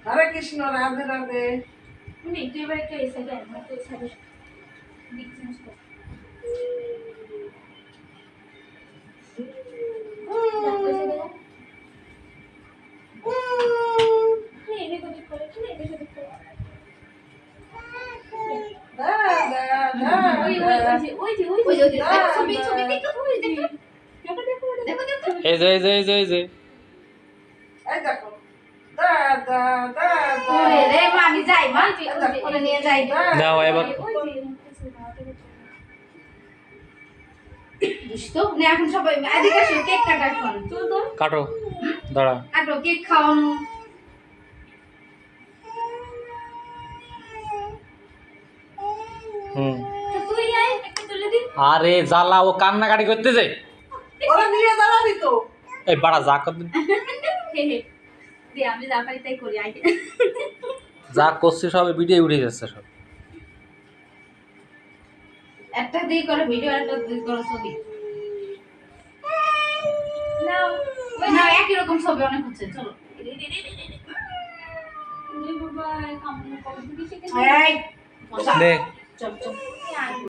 হরে কৃষ্ণ, রাধে রাধে। একটু এবার একটু এই সাইডে আনো, একটু এই সাইডে দিক চেঞ্জ কর। এই যে এই যে এই যে এই যে এই দেখো, দাদা দাদা। রে মা, আমি যাই মা, ওরে নিয়ে যাই। দাও এবার দুষ্ট না, এখন সবাই এদিকে আসো, কেক কাটা এখন। চল তো, কাটো, দাঁড়া। কাটো, কেক খাওয়ানো। হুম, তো তুই আয়, একটা তুলে দিন। আরে জ্বালা, ও কান্নাকাটি করতেছে। ওরা নিয়ে দাঁড়াবি তো। এই বাড়া যা কর, দে, আমি যা পারি তাই করি, আয়। যা করছে সব ভিডিও উঠে যাচ্ছে সব। একটা দিয়ে করে ভিডিও, একটা দিয়ে করে ছবি। নাও, না একই রকম ছবি অনেক হচ্ছে, চলো। বাবা কামনা করো, দিদি শিখে এই মজা। দেখ চল চল।